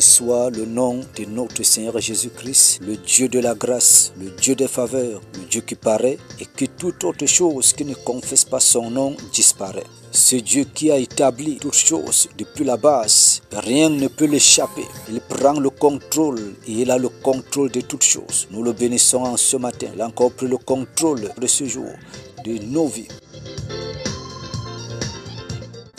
Loué soit le nom de notre Seigneur Jésus-Christ, le Dieu de la grâce, le Dieu des faveurs, le Dieu qui paraît et que toute autre chose qui ne confesse pas son nom disparaît. Ce Dieu qui a établi toutes choses depuis la base, rien ne peut l'échapper. Il prend le contrôle et il a le contrôle de toutes choses. Nous le bénissons en ce matin. Il a encore pris le contrôle de ce jour, de nos vies.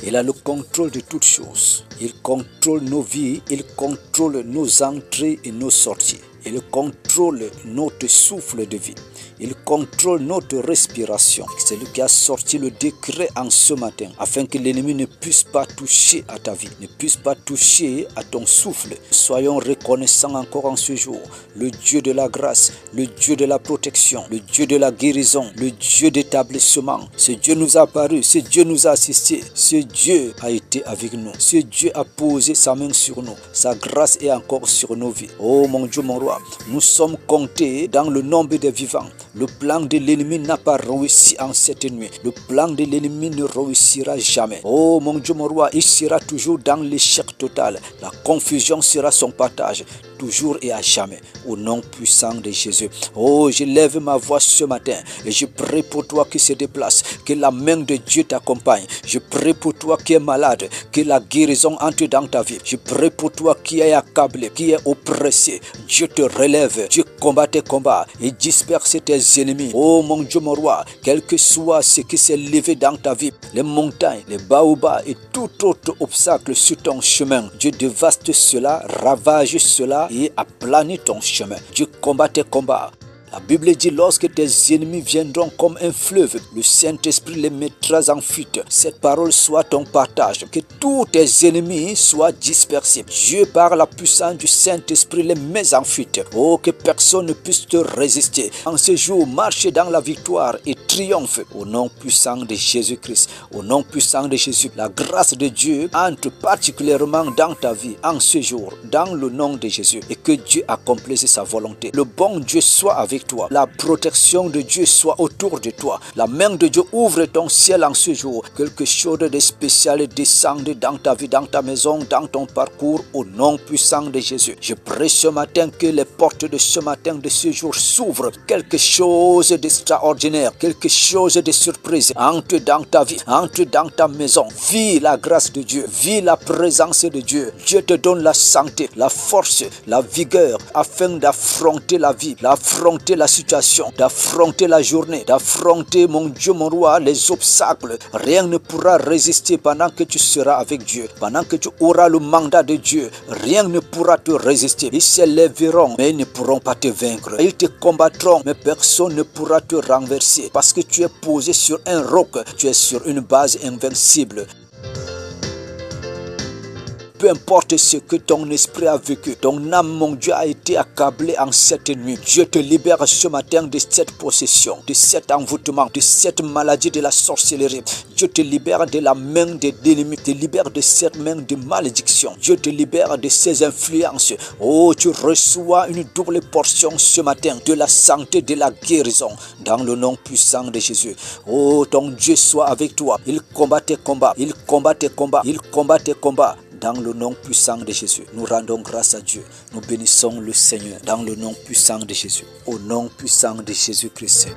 Il a le contrôle de toutes choses. Il contrôle nos vies, il contrôle nos entrées et nos sorties. Il contrôle notre souffle de vie. Il contrôle notre respiration. C'est lui qui a sorti le décret en ce matin afin que l'ennemi ne puisse pas toucher à ta vie, ne puisse pas toucher à ton souffle. Soyons reconnaissants encore en ce jour. Le Dieu de la grâce, le Dieu de la protection, le Dieu de la guérison, le Dieu d'établissement. Ce Dieu nous a apparu, ce Dieu nous a assistés, ce Dieu a été avec nous. Ce Dieu a posé sa main sur nous. Sa grâce est encore sur nos vies. Oh mon Dieu, mon roi, nous sommes comptés dans le nombre des vivants. Le plan de l'ennemi n'a pas réussi en cette nuit. Le plan de l'ennemi ne réussira jamais. Oh mon Dieu, mon roi, il sera toujours dans l'échec total. La confusion sera son partage, toujours et à jamais. Au nom puissant de Jésus. Oh, je lève ma voix ce matin et je prie pour toi qui se déplace. Que la main de Dieu t'accompagne. Je prie pour toi qui es malade. Que la guérison entre dans ta vie. Je prie pour toi qui est accablé, qui est oppressé. Dieu te relève. Dieu combat tes combats et disperse tes ennemis. Oh mon Dieu, mon roi, quel que soit ce qui s'est levé dans ta vie, les montagnes, les baobabs et tout autre obstacle sur ton chemin, Dieu dévaste cela, ravage cela et aplanit ton chemin. Dieu combat tes combats. La Bible dit, lorsque tes ennemis viendront comme un fleuve, le Saint-Esprit les mettra en fuite. Cette parole soit ton partage. Que tous tes ennemis soient dispersés. Dieu, par la puissance du Saint-Esprit, les met en fuite. Oh, que personne ne puisse te résister. En ce jour, marche dans la victoire et triomphe. Au nom puissant de Jésus-Christ, au nom puissant de Jésus, la grâce de Dieu entre particulièrement dans ta vie en ce jour, dans le nom de Jésus. Et que Dieu accomplisse sa volonté. Le bon Dieu soit avec toi. La protection de Dieu soit autour de toi. La main de Dieu ouvre ton ciel en ce jour. Quelque chose de spécial descende dans ta vie, dans ta maison, dans ton parcours, au nom puissant de Jésus. Je prie ce matin que les portes de ce matin, de ce jour s'ouvrent. Quelque chose d'extraordinaire, quelque chose de surprise entre dans ta vie, entre dans ta maison. Vis la grâce de Dieu, vis la présence de Dieu. Dieu te donne la santé, la force, la vigueur afin d'affronter la vie, d'affronter la situation, d'affronter la journée, d'affronter, mon Dieu, mon roi, les obstacles. Rien ne pourra résister pendant que tu seras avec Dieu, pendant que tu auras le mandat de Dieu. Rien ne pourra te résister. Ils s'élèveront, mais ils ne pourront pas te vaincre. Ils te combattront, mais personne ne pourra te renverser, parce que tu es posé sur un roc, tu es sur une base invincible. Peu importe ce que ton esprit a vécu, ton âme, mon Dieu, a été accablée en cette nuit. Dieu te libère ce matin de cette possession, de cet envoûtement, de cette maladie de la sorcellerie. Dieu te libère de la main de l'ennemi, te libère de cette main de malédiction. Dieu te libère de ces influences. Oh, tu reçois une double portion ce matin de la santé, de la guérison, dans le nom puissant de Jésus. Oh, ton Dieu soit avec toi. Il combat tes combats, il combat tes combats, il combat tes combats. Dans le nom puissant de Jésus, nous rendons grâce à Dieu. Nous bénissons le Seigneur dans le nom puissant de Jésus. Au nom puissant de Jésus-Christ.